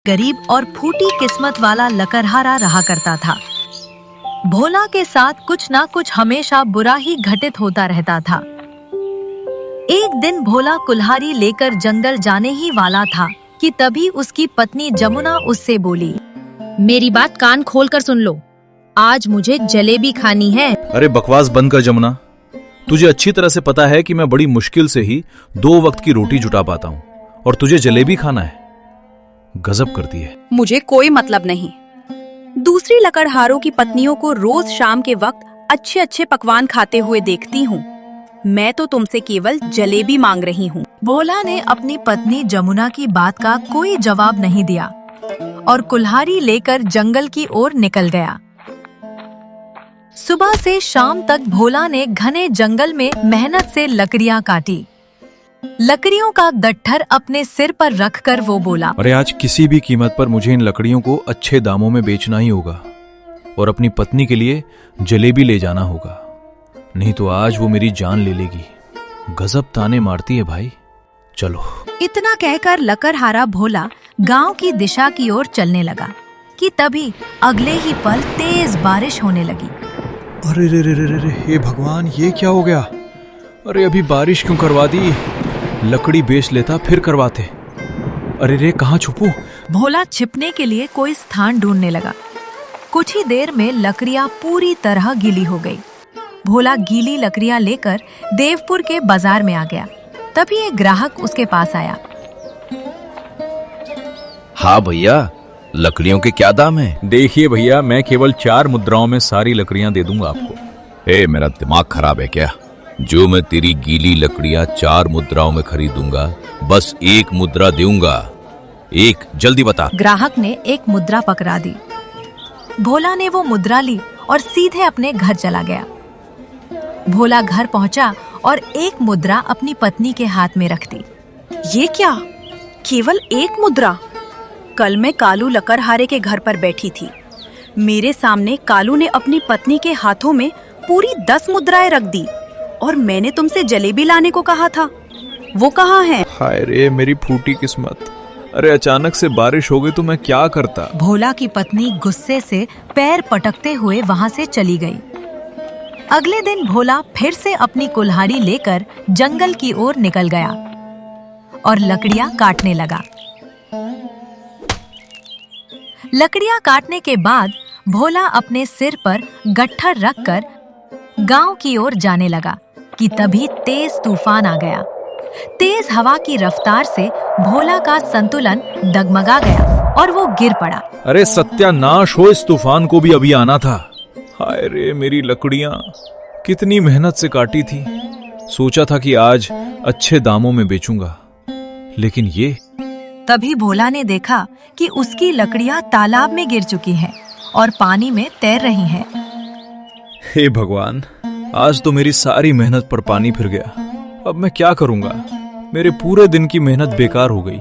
गरीब और फूटी किस्मत वाला लकड़हारा रहा करता था। भोला के साथ कुछ ना कुछ हमेशा बुरा ही घटित होता रहता था। एक दिन भोला कुल्हाड़ी लेकर जंगल जाने ही वाला था कि तभी उसकी पत्नी जमुना उससे बोली, मेरी बात कान खोल कर सुन लो, आज मुझे जलेबी खानी है। अरे बकवास बंद कर जमुना, तुझे अच्छी तरह से पता है कि मैं बड़ी मुश्किल से ही 2 वक्त की रोटी जुटा पाता हूँ और तुझे जलेबी खाना है। गजब करती है। मुझे कोई मतलब नहीं। दूसरी लकड़हारों की पत्नियों को रोज शाम के वक्त अच्छे अच्छे पकवान खाते हुए देखती हूँ। मैं तो तुमसे केवल जलेबी मांग रही हूँ। भोला ने अपनी पत्नी जमुना की बात का कोई जवाब नहीं दिया और कुल्हाड़ी लेकर जंगल की ओर निकल गया। सुबह से शाम तक भोला ने घने जंगल में मेहनत से लकड़ियां काटी। लकड़ियों का गट्ठर अपने सिर पर रखकर वो बोला, अरे आज किसी भी कीमत पर मुझे इन लकड़ियों को अच्छे दामों में बेचना ही होगा और अपनी पत्नी के लिए जलेबी ले जाना होगा, नहीं तो आज वो मेरी जान ले लेगी। गजब ताने मारती है भाई। चलो। इतना कहकर लकड़हारा भोला गांव की दिशा की ओर चलने लगा कि तभी अगले ही पल तेज बारिश होने लगी। अरे रे रे रे रे, हे भगवान, ये क्या हो गया? अरे अभी बारिश क्यों करवा दी? लकड़ी बेच लेता फिर करवाते। अरे रे, कहाँ छुपूं? भोला छिपने के लिए कोई स्थान ढूंढने लगा। कुछ ही देर में लकड़ियां पूरी तरह गीली हो गई। भोला गीली लकड़ियां लेकर देवपुर के बाजार में आ गया। तभी एक ग्राहक उसके पास आया। हाँ भैया, लकड़ियों के क्या दाम है? देखिए भैया, मैं केवल 4 मुद्राओं में सारी लकड़ियां दे दूंगा आपको। मेरा दिमाग खराब है क्या? जो मैं तेरी गीली लकड़ियां 4 मुद्राओं में खरीदूंगा, बस 1 मुद्रा दूंगा। 1, जल्दी बता। ग्राहक ने एक मुद्रा पकड़ा दी। भोला ने वो मुद्रा ली और सीधे अपने घर चला गया। भोला घर पहुंचा और 1 मुद्रा अपनी पत्नी के हाथ में रख दी। ये क्या? केवल 1 मुद्रा? कल मैं कालू लकड़हारे के घर पर बैठी थी। मेरे सामने कालू ने अपनी पत्नी के हाथों में पूरी 10 मुद्राएं रख दी और मैंने तुमसे जलेबी लाने को कहा था। वो कहाँ है? हाय रे मेरी फूटी किस्मत। अरे अचानक से बारिश हो गई तो मैं क्या करता? भोला की पत्नी गुस्से से पैर पटकते हुए वहां से चली गई। अगले दिन भोला फिर से अपनी कुल्हाड़ी लेकर जंगल की ओर निकल गया और लकड़ियां काटने लगा। लकड़ियां काटने के बाद भोला अपने सिर पर गट्ठर रखकर गांव की ओर जाने लगा कि तभी तेज तूफान आ गया। तेज हवा की रफ्तार से भोला का संतुलन डगमगा गया और वो गिर पड़ा। अरे सत्यानाश हो, इस तूफान को भी अभी आना था। हाय रे मेरी लकड़ियां, कितनी मेहनत से काटी थी। सोचा था कि आज अच्छे दामों में बेचूंगा, लेकिन ये। तभी भोला ने देखा कि उसकी लकड़ियां तालाब में गिर चुकी हैं और पानी में तैर रही हैं। हे भगवान, आज तो मेरी सारी मेहनत पर पानी फिर गया। अब मैं क्या करूंगा? मेरे पूरे दिन की मेहनत बेकार हो गई।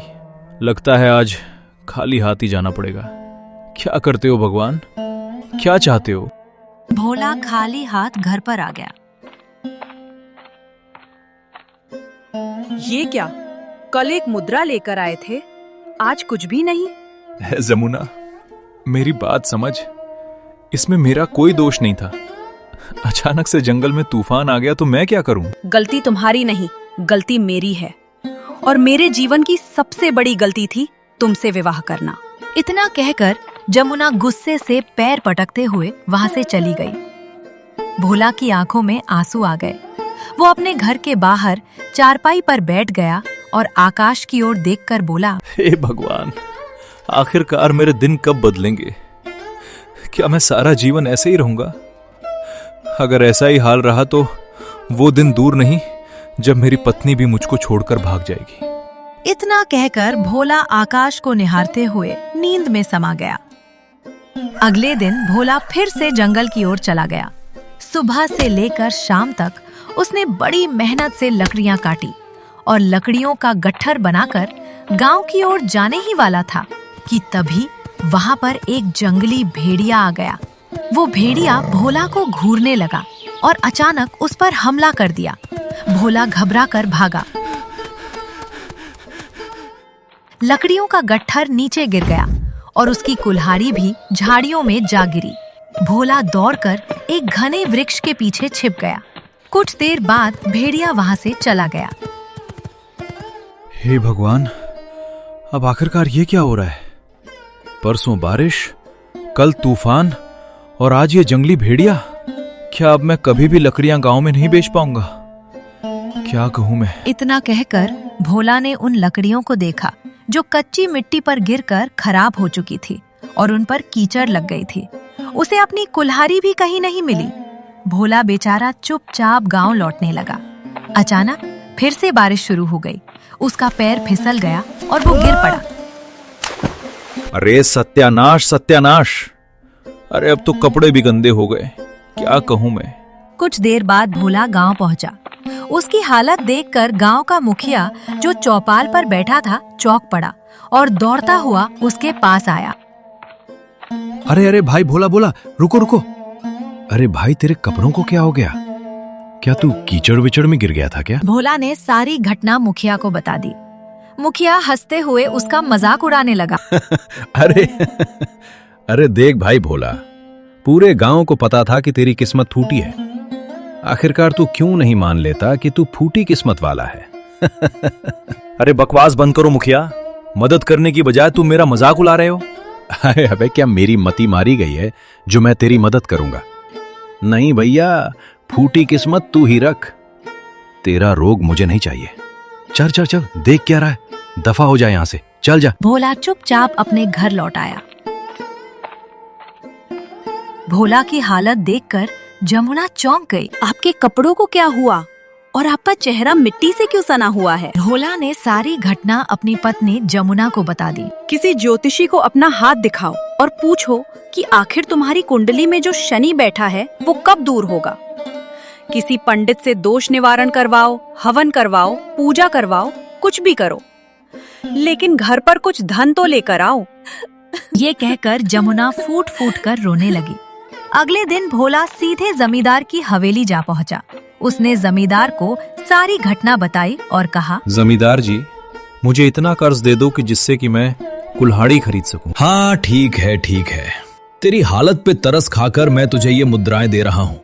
लगता है आज खाली हाथ ही जाना पड़ेगा। क्या करते हो भगवान? क्या चाहते हो? भोला खाली हाथ घर पर आ गया। ये क्या? कल 1 मुद्रा लेकर आए थे, आज कुछ भी नहीं। जमुना, मेरी बात समझ, इसमें मेरा कोई दोष नहीं था। अचानक से जंगल में तूफान आ गया तो मैं क्या करूं? गलती तुम्हारी नहीं, गलती मेरी है और मेरे जीवन की सबसे बड़ी गलती थी तुमसे विवाह करना। इतना कहकर जमुना गुस्से से पैर पटकते हुए वहां से चली गई। भोला की आंखों में आंसू आ गए। वो अपने घर के बाहर चारपाई पर बैठ गया और आकाश की ओर देखकर बोला, हे भगवान, आखिरकार मेरे दिन कब बदलेंगे? क्या मैं सारा जीवन ऐसे ही रहूंगा? अगर ऐसा ही हाल रहा तो वो दिन दूर नहीं जब मेरी पत्नी भी मुझको छोड़कर भाग जाएगी। इतना कहकर भोला आकाश को निहारते हुए नींद में समा गया। अगले दिन भोला फिर से जंगल की ओर चला गया। सुबह से लेकर शाम तक उसने बड़ी मेहनत से लकड़ियां काटी और लकड़ियों का गट्ठर बनाकर गांव की ओर जाने ही वाला था कि तभी वहां पर एक जंगली भेड़िया आ गया। वो भेड़िया भोला को घूरने लगा और अचानक उस पर हमला कर दिया। भोला घबरा कर भागा। लकड़ियों का गट्ठर नीचे गिर गया और उसकी कुल्हाड़ी भी झाड़ियों में जा गिरी। भोला दौड़कर एक घने वृक्ष के पीछे छिप गया। कुछ देर बाद भेड़िया वहां से चला गया। हे भगवान, अब आखिरकार ये क्या हो रहा है? परसों बारिश, कल तूफान और आज ये जंगली भेड़िया। क्या अब मैं कभी भी लकड़ियां गांव में नहीं बेच पाऊंगा? क्या कहूं मैं? इतना कहकर भोला ने उन लकड़ियों को देखा जो कच्ची मिट्टी पर गिरकर खराब हो चुकी थी और उन पर कीचड़ लग गई थी। उसे अपनी कुल्हाड़ी भी कहीं नहीं मिली। भोला बेचारा चुपचाप गांव लौटने लगा। अचानक फिर से बारिश शुरू हो गई। उसका पैर फिसल गया और वो गिर पड़ा। अरे सत्यानाश सत्यानाश! अरे अब तो कपड़े भी गंदे हो गए। क्या कहूं मैं? कुछ देर बाद भोला गांव पहुंचा। उसकी हालत देखकर गांव का मुखिया जो चौपाल पर बैठा था चौंक पड़ा और दौड़ता हुआ उसके पास आया। अरे अरे भाई भोला बोला, रुको रुको। अरे भाई, तेरे कपड़ों को क्या हो गया? क्या तू कीचड़ विचड़ में गिर गया था क्या? भोला ने सारी घटना मुखिया को बता दी। मुखिया हंसते हुए उसका मजाक उड़ाने लगा। अरे अरे देख भाई भोला, पूरे गांव को पता था कि तेरी किस्मत फूटी है। आखिरकार तू क्यों नहीं मान लेता कि तू फूटी किस्मत वाला है? अरे बकवास बंद करो मुखिया। मदद करने की बजाय तुम मेरा मजाक उड़ा रहे हो। अरे अबे, क्या मेरी मति मारी गई है जो मैं तेरी मदद करूंगा? नहीं भैया, फूटी किस्मत तू ही रख। तेरा रोग मुझे नहीं चाहिए। चल चल चल, देख क्या रहा है? दफा हो जाए यहां से, चल जा। भोला चुपचाप अपने घर लौट आया। भोला की हालत देखकर जमुना चौंक गई। आपके कपड़ों को क्या हुआ और आपका चेहरा मिट्टी से क्यों सना हुआ है? भोला ने सारी घटना अपनी पत्नी जमुना को बता दी। किसी ज्योतिषी को अपना हाथ दिखाओ और पूछो कि आखिर तुम्हारी कुंडली में जो शनि बैठा है वो कब दूर होगा। किसी पंडित से दोष निवारण करवाओ, हवन करवाओ, पूजा करवाओ, कुछ भी करो, लेकिन घर पर कुछ धन तो लेकर आओ। ये कहकर जमुना फूट फूट कर रोने लगी। अगले दिन भोला सीधे जमींदार की हवेली जा पहुंचा। उसने जमींदार को सारी घटना बताई और कहा, जमींदार जी, मुझे इतना कर्ज दे दो कि जिससे कि मैं कुल्हाड़ी खरीद सकूं। हाँ ठीक है ठीक है, तेरी हालत पे तरस खाकर मैं तुझे ये मुद्राएं दे रहा हूं,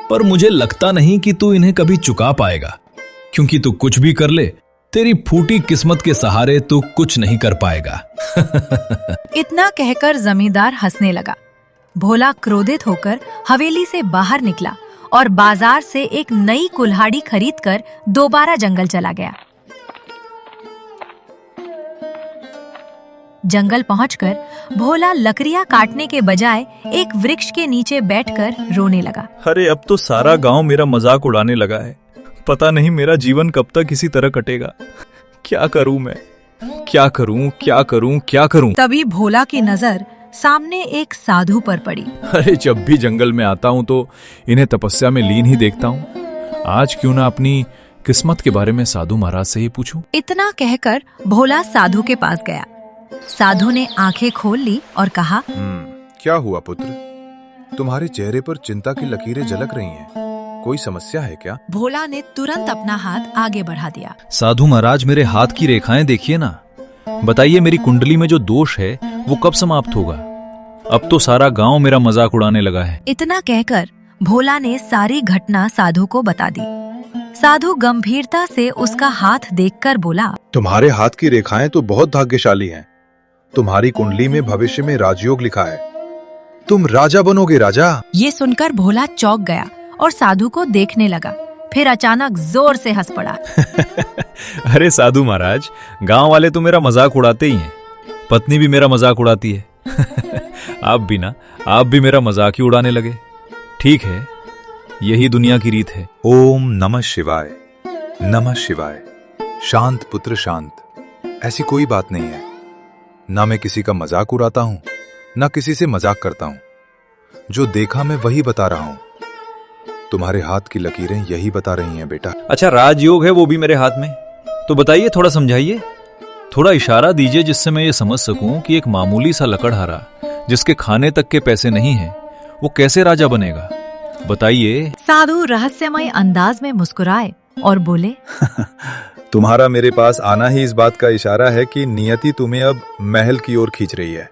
पर मुझे लगता नहीं कि तू इन्हें कभी चुका पाएगा, क्योंकि तू कुछ भी कर ले, तेरी फूटी किस्मत के सहारे तू कुछ नहीं कर पाएगा। इतना कहकर जमींदार हंसने लगा। भोला क्रोधित होकर हवेली से बाहर निकला और बाजार से एक नई कुल्हाड़ी खरीदकर दोबारा जंगल चला गया। जंगल पहुंचकर भोला लकड़ियां काटने के बजाय एक वृक्ष के नीचे बैठकर रोने लगा। अरे अब तो सारा गांव मेरा मजाक उड़ाने लगा है। पता नहीं मेरा जीवन कब तक इसी तरह कटेगा। क्या करूं मैं? क्या करूं क्या करूं क्या करूं? तभी भोला की नजर सामने एक साधु पर पड़ी। अरे जब भी जंगल में आता हूं तो इन्हें तपस्या में लीन ही देखता हूं। आज क्यों ना अपनी किस्मत के बारे में साधु महाराज से ही पूछूं। इतना कहकर भोला साधु के पास गया। साधु ने आंखें खोल ली और कहा, क्या हुआ पुत्र? तुम्हारे चेहरे पर चिंता की लकीरें झलक रही हैं। कोई समस्या है क्या? भोला ने तुरंत अपना हाथ आगे बढ़ा दिया। साधु महाराज, मेरे हाथ की रेखाएं देखिए ना। बताइए मेरी कुंडली में जो दोष है वो कब समाप्त होगा? अब तो सारा गांव मेरा मजाक उड़ाने लगा है। इतना कहकर भोला ने सारी घटना साधु को बता दी। साधु गंभीरता से उसका हाथ देखकर बोला, तुम्हारे हाथ की रेखाएं तो बहुत भाग्यशाली हैं। तुम्हारी कुंडली में भविष्य में राजयोग लिखा है। तुम राजा बनोगे राजा। ये सुनकर भोला चौंक गया और साधु को देखने लगा। फिर अचानक जोर से हंस पड़ा। अरे साधु महाराज, गांव वाले तो मेरा मजाक उड़ाते ही हैं। पत्नी भी मेरा मजाक उड़ाती है। आप भी मेरा मजाक ही उड़ाने लगे। ठीक है, यही दुनिया की रीत है। ओम नमः शिवाय, नमः शिवाय। शांत पुत्र शांत। ऐसी कोई बात नहीं है। ना मैं किसी का मजाक उड़ाता हूं, ना किसी से मजाक करता हूं। जो देखा मैं वही बता रहा हूं। तुम्हारे हाथ की लकीरें यही बता रही हैं बेटा। अच्छा, राजयोग है वो भी मेरे हाथ में? तो बताइए, थोड़ा समझाइए, थोड़ा इशारा दीजिए जिससे मैं ये समझ सकूं कि एक मामूली सा लकड़हारा जिसके खाने तक के पैसे नहीं हैं, वो कैसे राजा बनेगा। बताइए। साधु रहस्यमय अंदाज में मुस्कुराए और बोले, तुम्हारा मेरे पास आना ही इस बात का इशारा है कि नियति तुम्हें अब महल की ओर खींच रही है।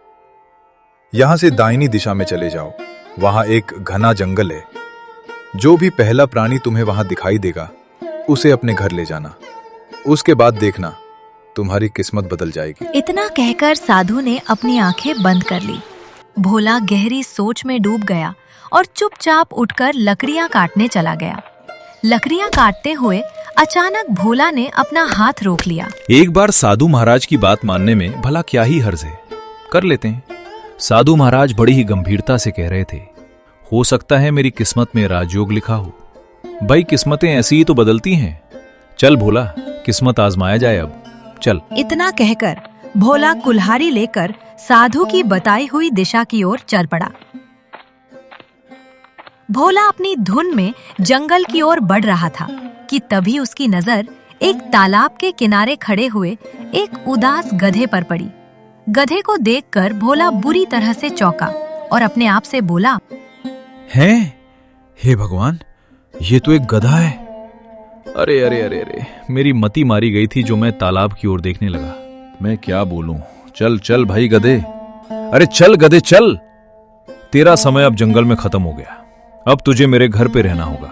यहां से दाहिनी दिशा में चले जाओ, वहां एक घना जंगल है। जो भी पहला प्राणी तुम्हें वहां दिखाई देगा उसे अपने घर ले जाना। उसके बाद देखना तुम्हारी किस्मत बदल जाएगी। इतना कहकर साधु ने अपनी आंखें बंद कर ली। भोला गहरी सोच में डूब गया और चुपचाप उठकर लकड़ियां काटने चला गया। लकड़ियां काटते हुए अचानक भोला ने अपना हाथ रोक लिया। एक बार साधु महाराज की बात मानने में भला क्या ही हर्ज है, कर लेते हैं। साधु महाराज बड़ी ही गंभीरता से कह रहे थे, हो सकता है मेरी किस्मत में राजयोग लिखा हो। भाई किस्मतें ऐसी ही तो बदलती हैं। चल भोला, किस्मत आजमाया जाए अब, चल। इतना कहकर भोला कुल्हाड़ी लेकर साधु की बताई हुई दिशा की ओर चल पड़ा। भोला अपनी धुन में जंगल की ओर बढ़ रहा था कि तभी उसकी नजर एक तालाब के किनारे खड़े हुए एक उदास गधे पर पड़ी। गधे को देखकर भोला बुरी तरह से चौंका और अपने आप से बोला, हैं? हे भगवान, ये तो एक गधा है। अरे अरे अरे अरे, मेरी मति मारी गई थी जो मैं तालाब की ओर देखने लगा। मैं क्या बोलूं? चल चल भाई गधे, अरे चल गधे चल। तेरा समय अब जंगल में खत्म हो गया। अब तुझे मेरे घर पे रहना होगा,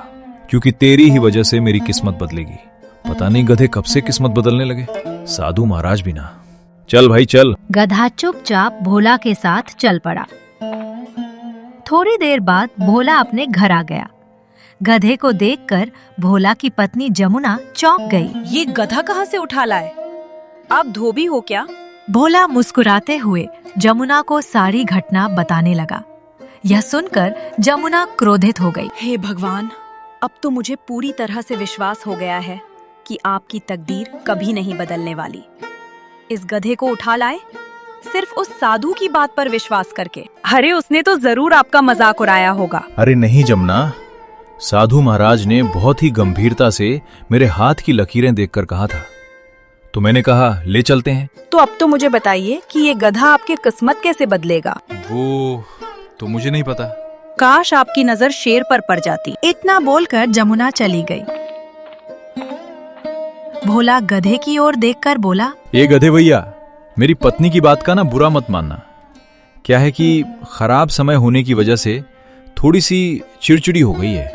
क्योंकि तेरी ही वजह से मेरी किस्मत बदलेगी। पता नहीं गधे कब से किस्मत बदलने लगे, साधु महाराज भी ना। चल भाई चल। गधा चुपचाप भोला के साथ चल पड़ा। थोड़ी देर बाद भोला अपने घर आ गया। गधे को देखकर भोला की पत्नी जमुना चौंक गई। ये गधा कहाँ से उठा लाए? आप धोबी हो क्या? भोला मुस्कुराते हुए जमुना को सारी घटना बताने लगा। यह सुनकर जमुना क्रोधित हो गई। हे भगवान, अब तो मुझे पूरी तरह से विश्वास हो गया है कि आपकी तकदीर कभी नहीं बदलने वाली। इस गधे को उठा लाए सिर्फ उस साधु की बात पर विश्वास करके। अरे उसने तो जरूर आपका मजाक उड़ाया होगा। अरे नहीं जमुना, साधु महाराज ने बहुत ही गंभीरता से मेरे हाथ की लकीरें देखकर कहा था, तो मैंने कहा ले चलते हैं। तो अब तो मुझे बताइए कि ये गधा आपकी किस्मत कैसे बदलेगा? वो तो मुझे नहीं पता। काश आपकी नजर शेर पर पड़ जाती। इतना बोलकर जमुना चली गई। भोला गधे की ओर देखकर बोला, ये गधे भैया, मेरी पत्नी की बात का ना बुरा मत मानना। क्या है कि खराब समय होने की वजह से थोड़ी सी चिड़चिड़ी हो गई है,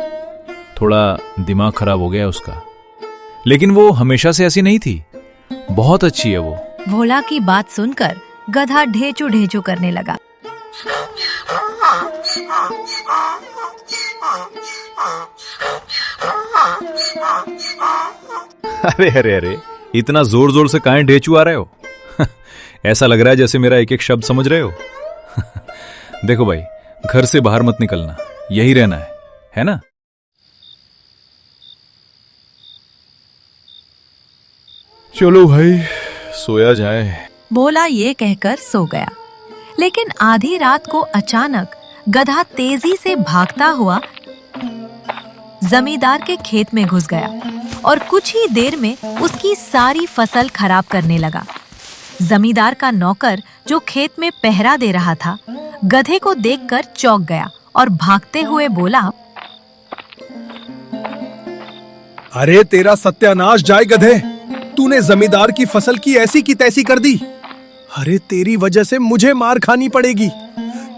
थोड़ा दिमाग खराब हो गया उसका। लेकिन वो हमेशा से ऐसी नहीं थी, बहुत अच्छी है वो। भोला की बात सुनकर गधा ढेचू ढेचू करने लगा। अरे अरे अरे, इतना जोर जोर से काहे ढेचू आ रहे हो? ऐसा लग रहा है जैसे मेरा एक एक शब्द समझ रहे हो। देखो भाई, घर से बाहर मत निकलना, यही रहना है ना? चलो भाई, सोया जाए। भोला ये कहकर सो गया। लेकिन आधी रात को अचानक गधा तेजी से भागता हुआ जमींदार के खेत में घुस गया और कुछ ही देर में उसकी सारी फसल खराब करने लगा। जमींदार का नौकर जो खेत में पहरा दे रहा था, गधे को देखकर चौंक गया और भागते हुए बोला, अरे तेरा सत्यानाश जाए गधे, तूने जमींदार की फसल की ऐसी की तैसी कर दी। अरे तेरी वजह से मुझे मार खानी पड़ेगी,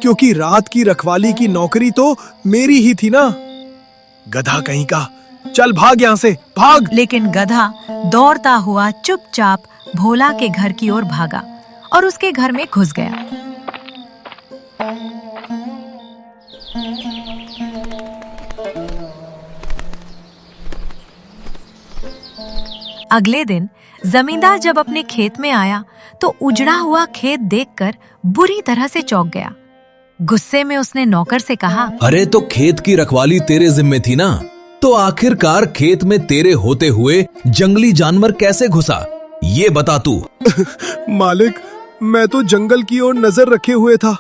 क्योंकि रात की रखवाली की नौकरी तो मेरी ही थी ना। गधा कहीं का, चल भाग यहाँ से, भाग। लेकिन गधा दौड़ता हुआ चुपचाप भोला के घर की ओर भागा और उसके घर में घुस गया। अगले दिन जमींदार जब अपने खेत में आया तो उजड़ा हुआ खेत देखकर बुरी तरह से चौंक गया। गुस्से में उसने नौकर से कहा, अरे तो खेत की रखवाली तेरे जिम्मे थी ना, तो आखिरकार खेत में तेरे होते हुए जंगली जानवर कैसे घुसा, ये बता तू। मालिक, मैं तो जंगल की ओर नजर रखे हुए था,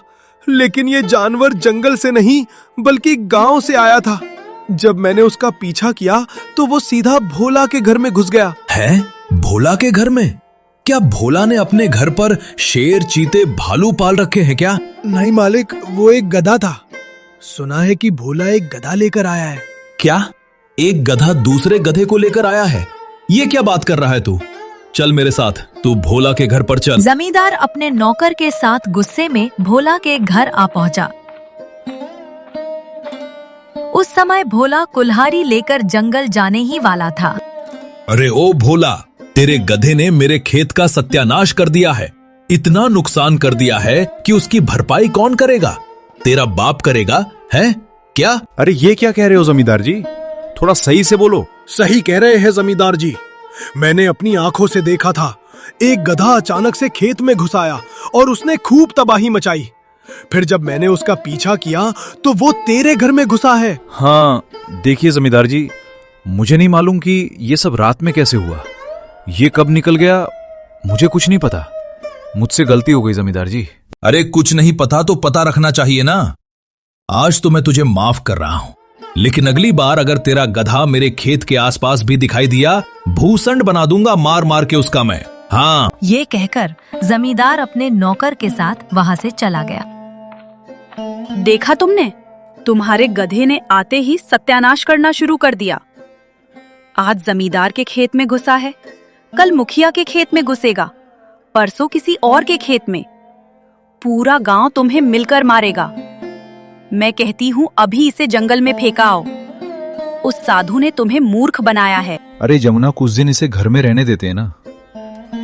लेकिन ये जानवर जंगल से नहीं बल्कि गांव से आया था। जब मैंने उसका पीछा किया तो वो सीधा भोला के घर में घुस गया। है? भोला के घर में? क्या भोला ने अपने घर पर शेर, चीते, भालू पाल रखे हैं क्या? नहीं मालिक, वो एक गधा था। सुना है कि भोला एक गधा लेकर आया है। क्या? एक गधा दूसरे गधे को लेकर आया है? ये क्या बात कर रहा है तू? चल मेरे साथ, तू भोला के घर पर चल। जमींदार अपने नौकर के साथ गुस्से में भोला के घर आ पहुंचा। उस समय भोला कुल्हाड़ी लेकर जंगल जाने ही वाला था। अरे ओ भोला, तेरे गधे ने मेरे खेत का सत्यानाश कर दिया है। इतना नुकसान कर दिया है कि उसकी भरपाई कौन करेगा? तेरा बाप करेगा, है क्या? अरे ये क्या कह रहे हो जमींदार जी? थोड़ा सही से बोलो। सही कह रहे हैं जमींदार जी। मैंने अपनी आंखों से देखा था, एक गधा अचानक से खेत में घुस आया और उसने खूब तबाही मचाई। फिर जब मैंने उसका पीछा किया तो वो तेरे घर में घुसा है। हाँ देखिए जमींदार जी, मुझे नहीं मालूम कि ये सब रात में कैसे हुआ। ये कब निकल गया मुझे कुछ नहीं पता। मुझसे गलती हो गई जमींदार जी। अरे कुछ नहीं पता तो पता रखना चाहिए ना। आज तो मैं तुझे माफ कर रहा हूं, लेकिन अगली बार अगर तेरा गधा मेरे खेत के आसपास भी दिखाई दिया, भूसंड बना दूंगा मार मार के उसका मैं। हाँ। ये कहकर जमींदार अपने नौकर के साथ वहां से चला गया। देखा तुमने, तुम्हारे गधे ने आते ही सत्यानाश करना शुरू कर दिया। आज जमींदार के खेत में घुसा है, कल मुखिया के खेत में घुसेगा, परसों किसी और के खेत में। पूरा गांव तुम्हें मिलकर मारेगा। मैं कहती हूँ अभी इसे जंगल में फेंका आओ। उस साधु ने तुम्हें मूर्ख बनाया है। अरे जमुना, कुछ दिन इसे घर में रहने देते हैं ना।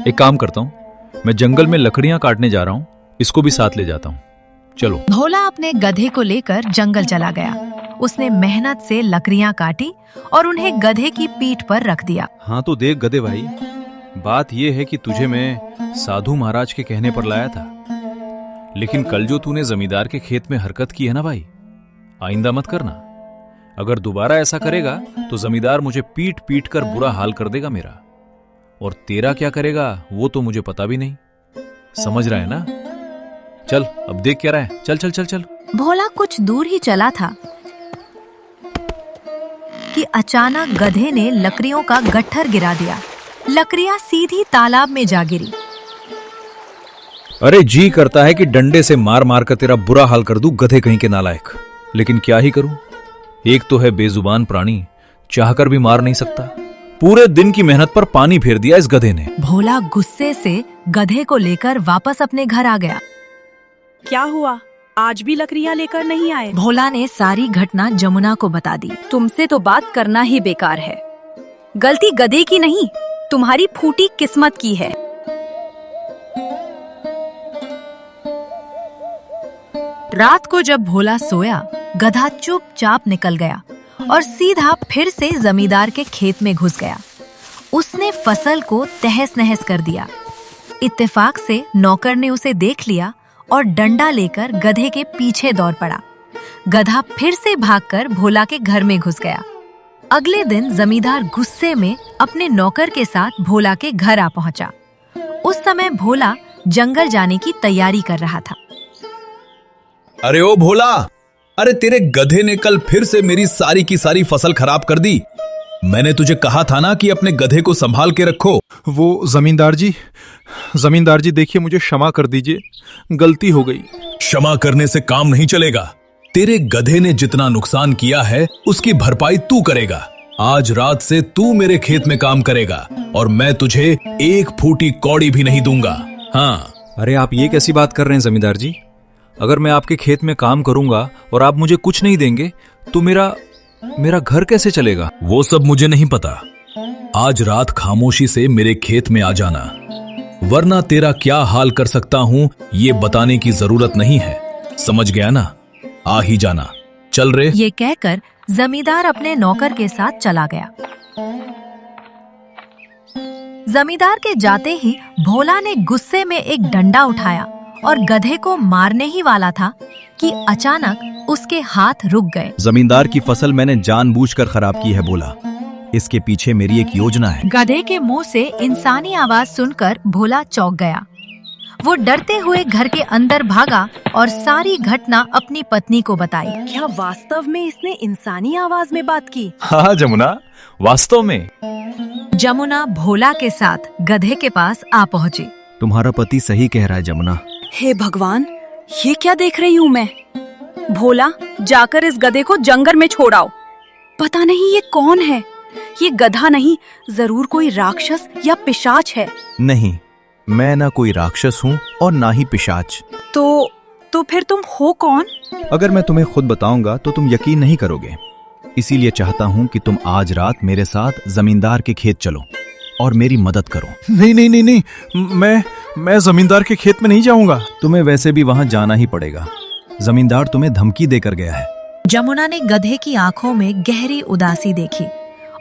एक काम करता हूँ, मैं जंगल में लकड़ियां काटने जा रहा हूँ, इसको भी साथ ले जाता हूँ। चलो। भोला अपने गधे को लेकर जंगल चला गया। उसने मेहनत से लकड़ियां काटी और उन्हें गधे की पीठ पर रख दिया। हाँ तो देख गधे भाई, बात यह है कि तुझे मैं साधु महाराज के कहने पर लाया था, लेकिन कल जो तूने जमींदार के खेत में हरकत की है ना भाई, आइंदा मत करना। अगर दोबारा ऐसा करेगा तो जमींदार मुझे पीट पीट कर बुरा हाल कर देगा मेरा, और तेरा क्या करेगा वो तो मुझे पता भी नहीं। समझ रहा है ना? चल अब देख क्या रहा है, चल चल चल चल। भोला कुछ दूर ही चला था कि अचानक गधे ने लकड़ियों का गट्ठर गिरा दिया। लकड़ियां सीधी तालाब में जा गिरी। अरे जी करता है कि डंडे से मार मार कर तेरा बुरा हाल कर दूं, गधे कहीं के नालायक। लेकिन क्या ही करूं, एक तो है बेजुबान प्राणी, चाहकर भी मार नहीं सकता। पूरे दिन की मेहनत पर पानी फेर दिया इस गधे ने। भोला गुस्से से गधे को लेकर वापस अपने घर आ गया। क्या हुआ, आज भी लकड़ियां लेकर नहीं आए? भोला ने सारी घटना जमुना को बता दी। तुमसे तो बात करना ही बेकार है। गलती गधे की नहीं, तुम्हारी फूटी किस्मत की है। रात को जब भोला सोया, गधा चुपचाप निकल गया और सीधा फिर से जमींदार के खेत में घुस गया। उसने फसल को तहस नहस कर दिया। इत्तेफाक से नौकर ने उसे देख लिया और डंडा लेकर गधे के पीछे दौड़ पड़ा। गधा फिर से भागकर भोला के घर में घुस गया। अगले दिन जमींदार गुस्से में अपने नौकर के साथ भोला के घर आ पहुंचा। उस समय भोला जंगल जाने की तैयारी कर रहा था। अरे ओ भोला, अरे तेरे गधे ने कल फिर से मेरी सारी की सारी फसल खराब कर दी। मैंने तुझे कहा था ना कि अपने गधे को संभाल के रखो। वो जमींदार जी देखिए, मुझे क्षमा कर दीजिए, गलती हो गई। क्षमा करने से काम नहीं चलेगा। तेरे गधे ने जितना नुकसान किया है उसकी भरपाई तू करेगा। आज रात से तू मेरे खेत में काम करेगा और मैं तुझे एक फूटी कौड़ी भी नहीं दूंगा। हाँ। अरे आप ये कैसी बात कर रहे हैं जमींदार जी? अगर मैं आपके खेत में काम करूंगा और आप मुझे कुछ नहीं देंगे तो मेरा घर कैसे चलेगा? वो सब मुझे नहीं पता। आज रात खामोशी से मेरे खेत में आ जाना, वरना तेरा क्या हाल कर सकता हूं ये बताने की जरूरत नहीं है। समझ गया ना? आ ही जाना। चल रे। ये कहकर जमींदार अपने नौकर के साथ चला गया। जमींदार के जाते ही भोला ने गुस्से में एक डंडा उठाया और गधे को मारने ही वाला था कि अचानक उसके हाथ रुक गए। जमींदार की फसल मैंने जानबूझकर खराब की है बोला। इसके पीछे मेरी एक योजना है। गधे के मुंह से इंसानी आवाज सुनकर भोला चौंक गया। वो डरते हुए घर के अंदर भागा और सारी घटना अपनी पत्नी को बताई। क्या वास्तव में इसने इंसानी आवाज में बात की? हाँ जमुना, वास्तव में। जमुना भोला के साथ गधे के पास आ पहुंची। तुम्हारा पति सही कह रहा है जमुना। हे भगवान, ये क्या देख रही हूँ मैं? भोला, जाकर इस गधे को जंगल में छोड़ाओ। पता नहीं ये कौन है, ये गधा नहीं, जरूर कोई राक्षस या पिशाच है। नहीं, मैं ना कोई राक्षस हूँ और ना ही पिशाच। तो फिर तुम हो कौन? अगर मैं तुम्हें खुद बताऊंगा तो तुम यकीन नहीं करोगे। इसीलिए चाहता हूँ कि तुम आज रात मेरे साथ जमींदार के खेत चलो और मेरी मदद करो। नहीं नहीं नहीं नहीं, मैं जमींदार के खेत में नहीं जाऊंगा। तुम्हें वैसे भी वहां जाना ही पड़ेगा। जमींदार तुम्हें धमकी देकर गया है। जमुना ने गधे की आंखों में गहरी उदासी देखी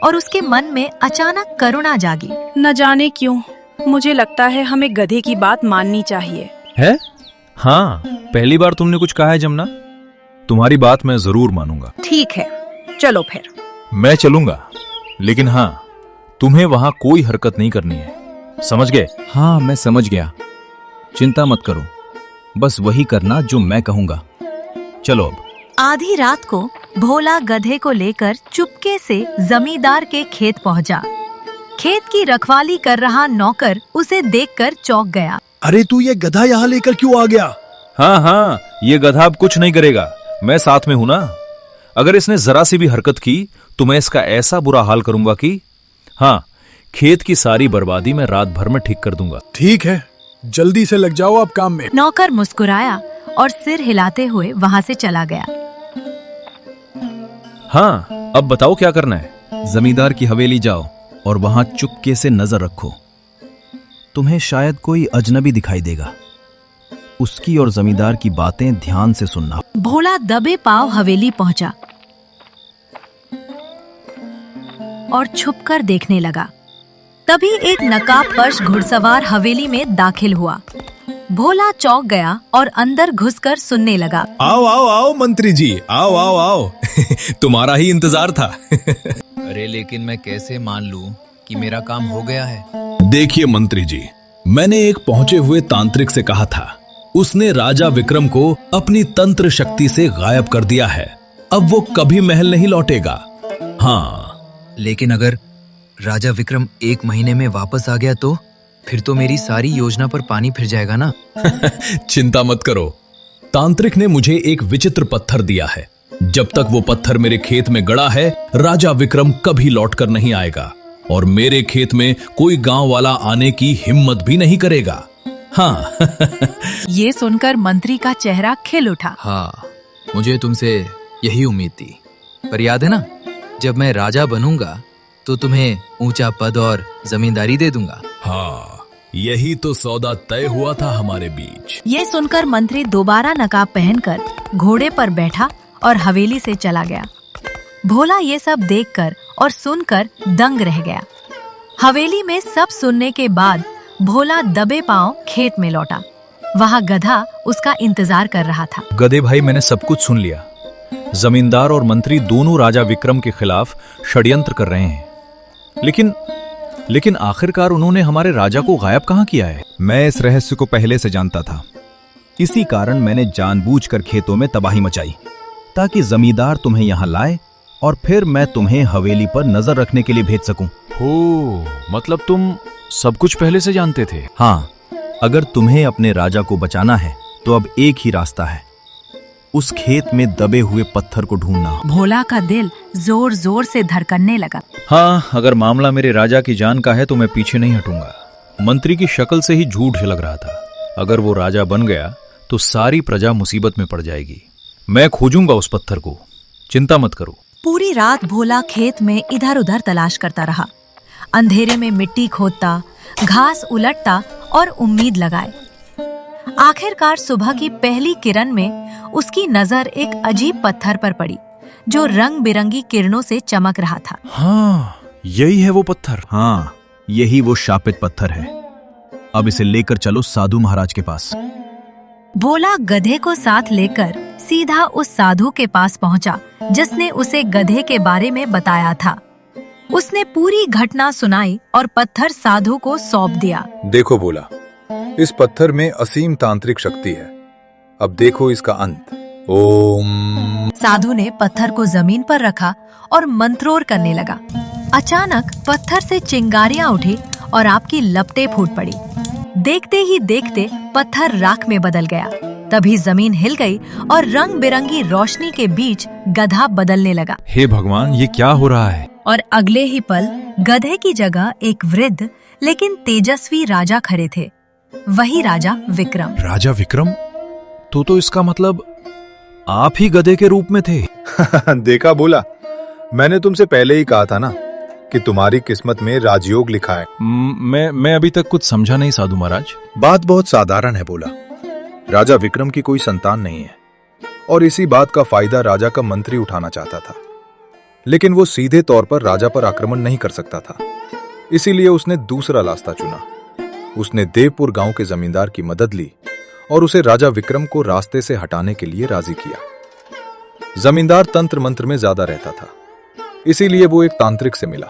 और उसके मन में अचानक करुणा जागी। न जाने क्यों मुझे लगता है हमें गधे की बात माननी चाहिए। है? हाँ, पहली बार तुमने कुछ कहा है जमुना। तुम्हारी बात मैं जरूर मानूंगा। ठीक है, चलो फिर। मैं चलूंगा, लेकिन हाँ, तुम्हें वहां कोई हरकत नहीं करनी है, समझ गए? हाँ, मैं समझ गया। चिंता मत करो, बस वही करना जो मैं कहूंगा। चलो अब। आधी रात को भोला गधे को लेकर चुपके से जमींदार के खेत पहुंचा। खेत की रखवाली कर रहा नौकर उसे देखकर चौंक गया। अरे तू ये गधा यहाँ लेकर क्यों आ गया? हाँ, ये गधा अब कुछ नहीं करेगा, मैं साथ में हूं ना। अगर इसने जरा सी भी हरकत की तो मैं इसका ऐसा बुरा हाल करूंगा कि हाँ, खेत की सारी बर्बादी मैं रात भर में ठीक कर दूंगा। ठीक है, जल्दी से लग जाओ अब काम में। नौकर मुस्कुराया और सिर हिलाते हुए वहां से चला गया। हाँ, अब बताओ क्या करना है? जमींदार की हवेली जाओ और वहां चुपके से नजर रखो। तुम्हें शायद कोई अजनबी दिखाई देगा। उसकी और जमींदार की बातें ध्यान से सुनना। भोला दबे पांव हवेली पहुंचा और छुपकर देखने लगा। तभी एक नकाबपोश घुड़सवार हवेली में दाखिल हुआ। भोला चौंक गया और अंदर घुसकर सुनने लगा। आओ आओ आओ मंत्री जी, आओ आओ आओ। तुम्हारा ही इंतजार था। अरे लेकिन मैं कैसे मान लूं कि मेरा काम हो गया है? देखिए मंत्री जी, मैंने एक पहुंचे हुए तांत्रिक से कहा था। उसने राजा विक्रम को अपनी तंत्र शक्ति से गायब कर दिया है। अब वो कभी महल नहीं लौटेगा। हाँ, लेकिन अगर राजा विक्रम 1 महीने में वापस आ गया तो फिर तो मेरी सारी योजना पर पानी फिर जाएगा ना। चिंता मत करो, तांत्रिक ने मुझे एक विचित्र पत्थर दिया है। जब तक वो पत्थर मेरे खेत में गड़ा है, राजा विक्रम कभी लौटकर नहीं आएगा और मेरे खेत में कोई गांव वाला आने की हिम्मत भी नहीं करेगा। हाँ। ये सुनकर मंत्री का चेहरा खिल उठा। हाँ, मुझे तुमसे यही उम्मीद थी। पर याद है ना, जब मैं राजा बनूंगा तो तुम्हें ऊंचा पद और जमींदारी दे दूंगा। हाँ, यही तो सौदा तय हुआ था हमारे बीच। ये सुनकर मंत्री दोबारा नकाब पहनकर घोड़े पर बैठा और हवेली से चला गया। भोला ये सब देखकर और सुनकर दंग रह गया। हवेली में सब सुनने के बाद भोला दबे पांव खेत में लौटा। वहाँ गधा उसका इंतजार कर रहा था। गधे भाई, मैंने सब कुछ सुन लिया। जमींदार और मंत्री दोनों राजा विक्रम के खिलाफ षड्यंत्र कर रहे हैं, लेकिन आखिरकार उन्होंने हमारे राजा को गायब कहाँ किया है? मैं इस रहस्य को पहले से जानता था। इसी कारण मैंने जानबूझकर खेतों में तबाही मचाई, ताकि जमींदार तुम्हें यहाँ लाए और फिर मैं तुम्हें हवेली पर नजर रखने के लिए भेज सकूं। हो, मतलब तुम सब कुछ पहले से जानते थे? हाँ, अगर तुम्हें अपने राजा को बचाना है तो अब एक ही रास्ता है, उस खेत में दबे हुए पत्थर को ढूंढना। भोला का दिल जोर जोर से धड़कने लगा। हाँ, अगर मामला मेरे राजा की जान का है तो मैं पीछे नहीं हटूंगा। मंत्री की शक्ल से ही झूठ झलक रहा था। अगर वो राजा बन गया तो सारी प्रजा मुसीबत में पड़ जाएगी। मैं खोजूंगा उस पत्थर को, चिंता मत करो। पूरी रात भोला खेत में इधर उधर तलाश करता रहा। अंधेरे में मिट्टी खोदता, घास उलटता और उम्मीद लगाए। आखिरकार सुबह की पहली किरण में उसकी नजर एक अजीब पत्थर पर पड़ी, जो रंग बिरंगी किरणों से चमक रहा था। हाँ, यही है वो पत्थर। हाँ, यही वो शापित पत्थर है। अब इसे लेकर चलो साधु महाराज के पास। भोला गधे को साथ लेकर सीधा उस साधु के पास पहुंचा, जिसने उसे गधे के बारे में बताया था। उसने पूरी घटना सुनाई और पत्थर साधु को सौंप दिया। देखो भोला, इस पत्थर में असीम तांत्रिक शक्ति है। अब देखो इसका अंत। ओम। साधु ने पत्थर को जमीन पर रखा और मंत्रोर करने लगा। अचानक पत्थर से चिंगारियां उठी और आपकी लपटें फूट पड़ी। देखते ही देखते पत्थर राख में बदल गया। तभी जमीन हिल गई और रंग बिरंगी रोशनी के बीच गधा बदलने लगा। हे भगवान, ये क्या हो रहा है? और अगले ही पल गधे की जगह एक वृद्ध लेकिन तेजस्वी राजा खड़े थे। वही राजा विक्रम। राजा विक्रम? तो इसका मतलब आप ही गधे के रूप में थे? देखा बोला, मैंने तुमसे पहले ही कहा था ना कि तुम्हारी किस्मत में राजयोग लिखा है। मैं अभी तक कुछ समझा नहीं साधु महाराज। बात बहुत साधारण है बोला। राजा विक्रम की कोई संतान नहीं है और इसी बात का फायदा राजा का मंत्री उठाना चाहता था, लेकिन वो सीधे तौर पर राजा पर आक्रमण नहीं कर सकता था। इसीलिए उसने दूसरा रास्ता चुना। उसने देवपुर गांव के जमींदार की मदद ली और उसे राजा विक्रम को रास्ते से हटाने के लिए राजी किया। जमींदार तंत्र मंत्र में ज्यादा रहता था, इसीलिए वो एक तांत्रिक से मिला।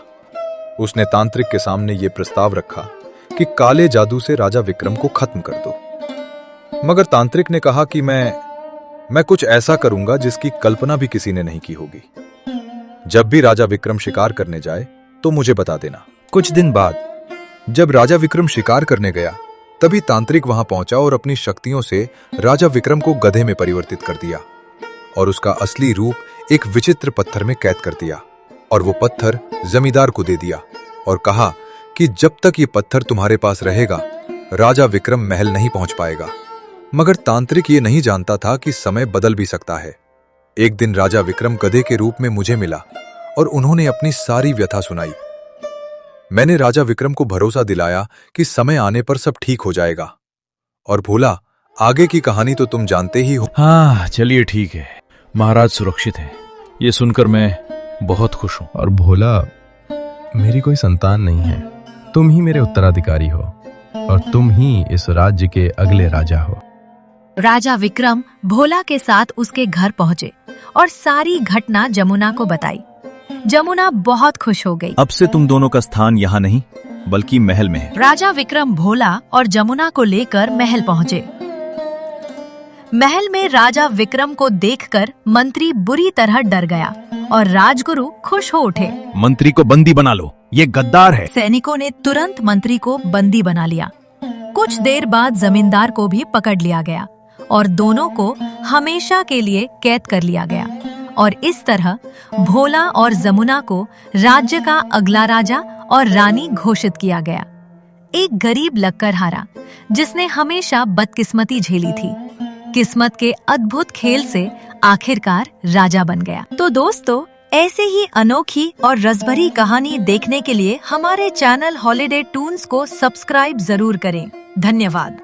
उसने तांत्रिक के सामने ये प्रस्ताव रखा कि काले जादू से राजा विक्रम को खत्म कर दो। मगर तांत्रिक ने कहा कि मैं कुछ ऐसा करूंगा जिसकी कल्पना भी किसी ने नहीं की होगी। जब भी राजा विक्रम शिकार करने जाए तो मुझे बता देना। कुछ दिन बाद जब राजा विक्रम शिकार करने गया, तभी तांत्रिक वहां पहुंचा और अपनी शक्तियों से राजा विक्रम को गधे में परिवर्तित कर दिया और उसका असली रूप एक विचित्र पत्थर में कैद कर दिया और वो पत्थर जमींदार को दे दिया और कहा कि जब तक ये पत्थर तुम्हारे पास रहेगा राजा विक्रम महल नहीं पहुंच पाएगा। मगर तांत्रिक ये नहीं जानता था कि समय बदल भी सकता है। एक दिन राजा विक्रम गधे के रूप में मुझे मिला और उन्होंने अपनी सारी व्यथा सुनाई। मैंने राजा विक्रम को भरोसा दिलाया कि समय आने पर सब ठीक हो जाएगा। और भोला, आगे की कहानी तो तुम जानते ही हो। हाँ, चलिए ठीक है। महाराज सुरक्षित हैं, ये सुनकर मैं बहुत खुश हूं। और भोला, मेरी कोई संतान नहीं है। तुम ही मेरे उत्तराधिकारी हो और तुम ही इस राज्य के अगले राजा हो। राजा विक्रम भोला के साथ उसके घर पहुंचे और सारी घटना जमुना को बताई। जमुना बहुत खुश हो गई। अब से तुम दोनों का स्थान यहाँ नहीं बल्कि महल में है। राजा विक्रम भोला और जमुना को लेकर महल पहुंचे। महल में राजा विक्रम को देखकर मंत्री बुरी तरह डर गया और राजगुरु खुश हो उठे। मंत्री को बंदी बना लो, ये गद्दार है। सैनिकों ने तुरंत मंत्री को बंदी बना लिया। कुछ देर बाद जमींदार को भी पकड़ लिया गया और दोनों को हमेशा के लिए कैद कर लिया गया। और इस तरह भोला और जमुना को राज्य का अगला राजा और रानी घोषित किया गया। एक गरीब लक्कड़हारा जिसने हमेशा बदकिस्मती झेली थी, किस्मत के अद्भुत खेल से आखिरकार राजा बन गया। तो दोस्तों, ऐसे ही अनोखी और रसभरी कहानी देखने के लिए हमारे चैनल हॉलिडे टून्स को सब्सक्राइब जरूर करें। धन्यवाद।